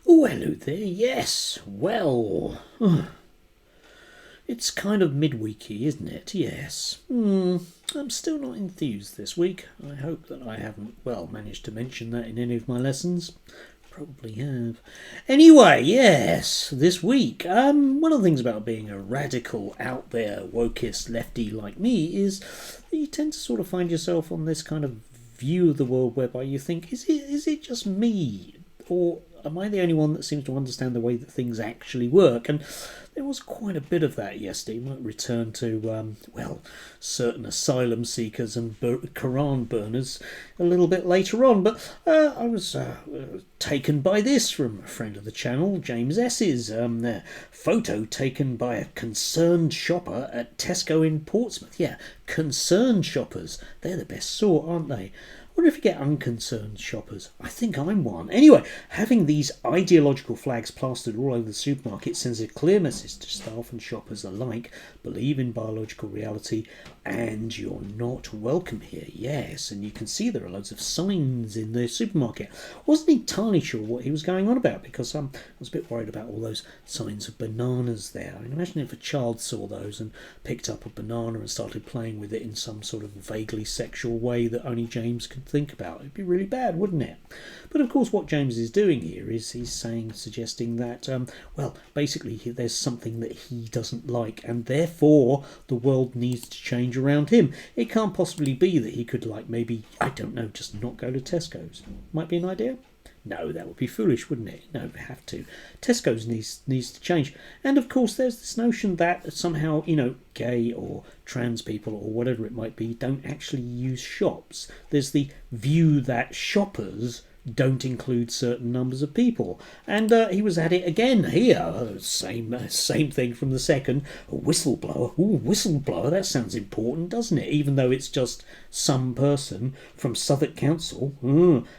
Oh, hello there, yes. Well, it's kind of midweeky, isn't it? Yes. I'm still not enthused this week. I hope that I haven't, managed to mention that in any of my lessons. Probably have. Anyway, yes, this week, one of the things about being a radical, out there, wokist lefty like me is that you tend to sort of find yourself on this kind of view of the world whereby you think, is it just me? Or am I the only one that seems to understand the way that things actually work? And there was quite a bit of that yesterday. We might return to, certain asylum seekers and Quran burners a little bit later on. But I was taken by this from a friend of the channel, James S's photo taken by a concerned shopper at Tesco in Portsmouth. Yeah, concerned shoppers. They're the best sort, aren't they? I wonder if you get unconcerned shoppers. I think I'm one. Anyway, having these ideological flags plastered all over the supermarket sends a clear message to staff and shoppers alike. Believe in biological reality and you're not welcome here. Yes, and you can see there are loads of signs in the supermarket. I wasn't entirely sure what he was going on about because I was a bit worried about all those signs of bananas there. I mean, imagine if a child saw those and picked up a banana and started playing with it in some sort of vaguely sexual way that only James could think about. It'd be really bad, wouldn't it? But of course what James is doing here is he's suggesting that basically there's something that he doesn't like and therefore the world needs to change around him. It can't possibly be that he could maybe, I don't know, just not go to Tesco's. Might be an idea. No, that would be foolish, wouldn't it? No, we have to. Tesco's needs to change. And of course there's this notion that somehow, gay or trans people or whatever it might be don't actually use shops. There's the view that shoppers don't include certain numbers of people. And he was at it again here. Same thing from the second. A whistleblower. Ooh, whistleblower, that sounds important, doesn't it? Even though it's just some person from Southwark Council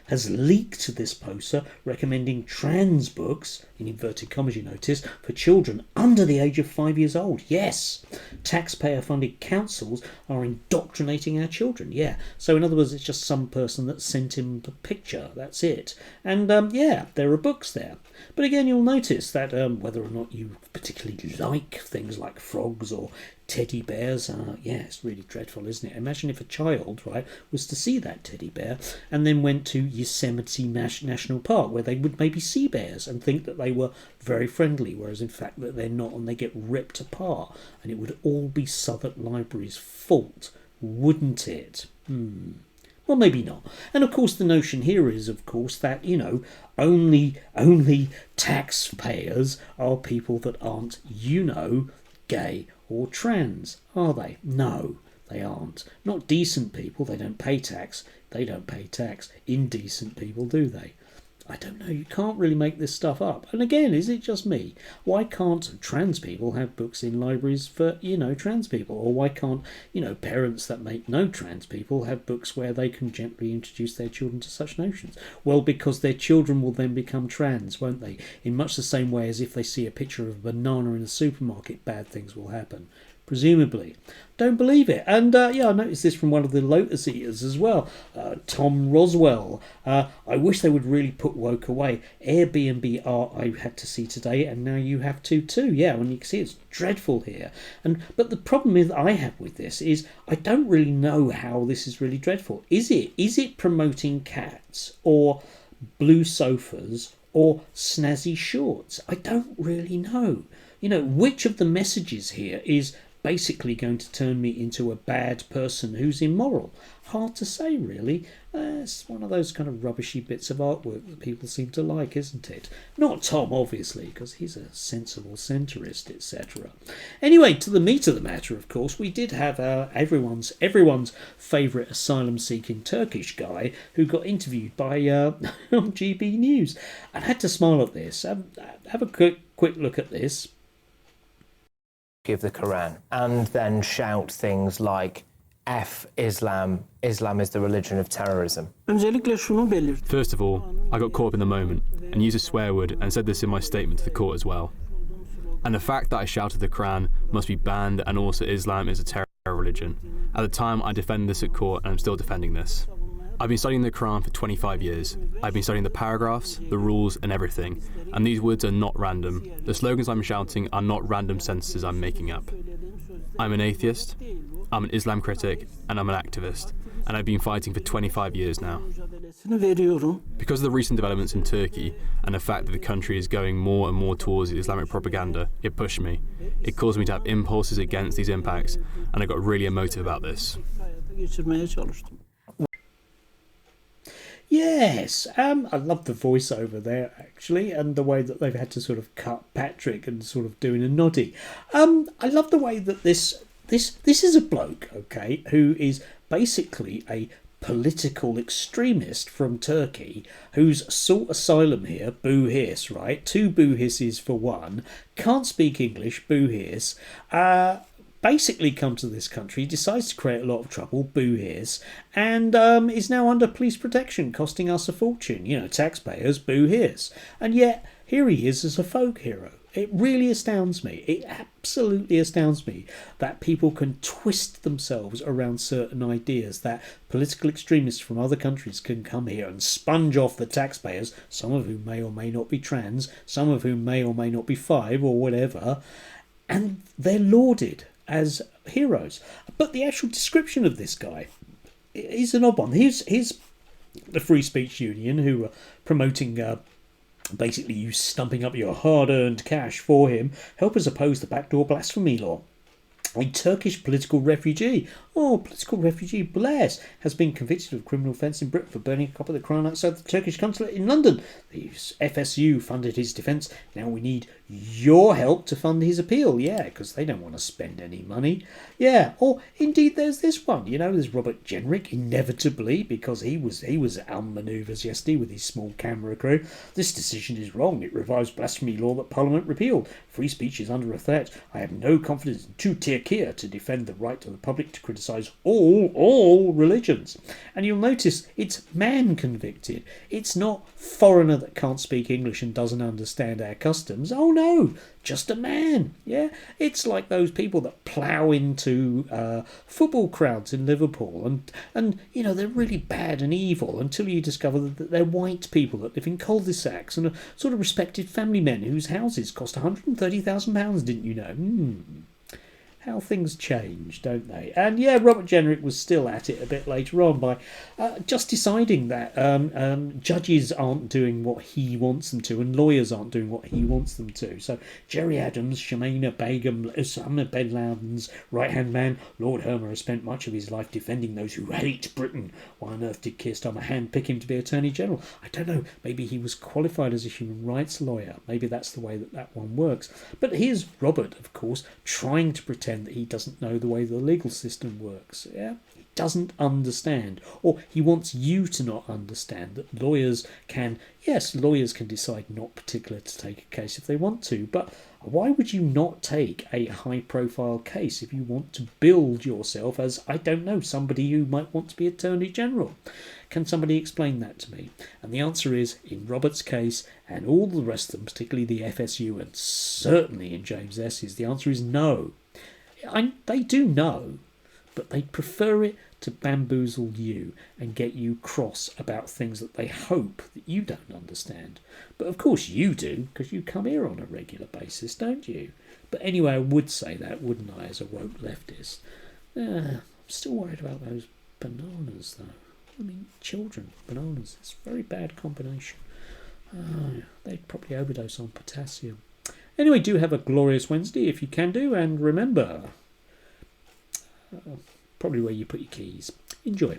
has leaked this poster recommending trans books, in inverted commas you notice, for children under the age of 5 years old. Yes, taxpayer-funded councils are indoctrinating our children. Yeah, so in other words, it's just some person that sent him the picture. That's it. And there are books there. But again, you'll notice that whether or not you particularly like things like frogs or teddy bears, it's really dreadful, isn't it? Imagine if a child, was to see that teddy bear and then went to Yosemite National Park where they would maybe see bears and think that they were very friendly, whereas in fact that they're not, and they get ripped apart, and it would all be Southwark Library's fault, wouldn't it? Well, maybe not. And of course the notion here is, of course, that, only taxpayers are people that aren't, gay or trans, are they? No, they aren't. Not decent people, they don't pay tax. They don't pay tax. Indecent people, do they? I don't know, you can't really make this stuff up. And again, is it just me? Why can't trans people have books in libraries for, trans people? Or why can't, parents that make no trans people have books where they can gently introduce their children to such notions? Well, because their children will then become trans, won't they? In much the same way as if they see a picture of a banana in a supermarket, bad things will happen. Presumably. Don't believe it. And I noticed this from one of the Lotus Eaters as well, Tom Roswell. I wish they would really put woke away. Airbnb art I had to see today, and now you have to too. Yeah, and you can see it's dreadful here. But the problem I have with this is I don't really know how this is really dreadful. Is it promoting cats or blue sofas or snazzy shorts? I don't really know. Which of the messages here is basically going to turn me into a bad person who's immoral? Hard to say, really. It's one of those kind of rubbishy bits of artwork that people seem to like, isn't it? Not Tom, obviously, because he's a sensible centrist, etc. Anyway, to the meat of the matter, of course, we did have everyone's favourite asylum-seeking Turkish guy who got interviewed by GB News. I had to smile at this. Have a quick look at this. Give the Quran and then shout things like F Islam, Islam is the religion of terrorism. First of all, I got caught up in the moment and used a swear word and said this in my statement to the court as well. And the fact that I shouted the Quran must be banned, and also Islam is a terror religion. At the time I defended this at court and I'm still defending this. I've been studying the Quran for 25 years. I've been studying the paragraphs, the rules, and everything. And these words are not random. The slogans I'm shouting are not random sentences I'm making up. I'm an atheist, I'm an Islam critic, and I'm an activist. And I've been fighting for 25 years now. Because of the recent developments in Turkey and the fact that the country is going more and more towards Islamic propaganda, it pushed me. It caused me to have impulses against these impacts, and I got really emotive about this. Yes, I love the voiceover there actually, and the way that they've had to sort of cut Patrick and sort of doing a noddy. I love the way that this is a bloke, okay, who is basically a political extremist from Turkey who's sought asylum here, boo hiss, right? 2 boo hisses for 1, can't speak English, boo hiss, basically come to this country, decides to create a lot of trouble, boo hiss, and is now under police protection, costing us a fortune, you know, taxpayers, boo hiss. And yet, here he is as a folk hero. It really astounds me. It absolutely astounds me that people can twist themselves around certain ideas, that political extremists from other countries can come here and sponge off the taxpayers, some of whom may or may not be trans, some of whom may or may not be 5 or whatever, and they're lauded as heroes. But the actual description of this guy is an odd one. Here's the Free Speech Union, who are promoting basically you stumping up your hard-earned cash for him. Help us oppose the backdoor blasphemy law. A Turkish political refugee, political refugee, bless, has been convicted of criminal offence in Britain for burning a copy of the Quran outside the Turkish consulate in London. The FSU funded his defence. Now we need your help to fund his appeal. Yeah, because they don't want to spend any money. Yeah, or indeed there's this one. You know, there's Robert Jenrick, inevitably, because he was outmanoeuvred yesterday with his small camera crew. This decision is wrong. It revives blasphemy law that Parliament repealed. Free speech is under a threat. I have no confidence in two-tier Kia to defend the right of the public to criticise all religions. And you'll notice it's man convicted. It's not foreigner that can't speak English and doesn't understand our customs. Oh no, just a man. Yeah, it's like those people that plough into football crowds in Liverpool, and you know they're really bad and evil until you discover that they're white people that live in cul-de-sacs and are sort of respected family men whose houses cost £130,000. Didn't you know? How things change, don't they? And yeah, Robert Jenrick was still at it a bit later on by just deciding that judges aren't doing what he wants them to and lawyers aren't doing what he wants them to. So Jerry Adams, Shamina Begum, Osama bin Laden's right-hand man, Lord Hermer, has spent much of his life defending those who hate Britain. Why on earth did Keir Starmer handpick him to be Attorney General? I don't know. Maybe he was qualified as a human rights lawyer. Maybe that's the way that one works. But here's Robert, of course, trying to pretend that he doesn't know the way the legal system works. Yeah, he doesn't understand, or he wants you to not understand that lawyers can decide not particular to take a case if they want to, but why would you not take a high profile case if you want to build yourself as, I don't know, somebody who might want to be Attorney General? Can somebody explain that to me? And the answer is, in Robert's case and all the rest of them, particularly the FSU and certainly in James S's, the answer is no. They do know, but they prefer it to bamboozle you and get you cross about things that they hope that you don't understand. But of course you do, because you come here on a regular basis, don't you? But anyway, I would say that, wouldn't I, as a woke leftist? I'm still worried about those bananas, though. I mean, children, bananas, it's a very bad combination. They'd probably overdose on potassium. Anyway, do have a glorious Wednesday if you can do, and remember, probably where you put your keys. Enjoy.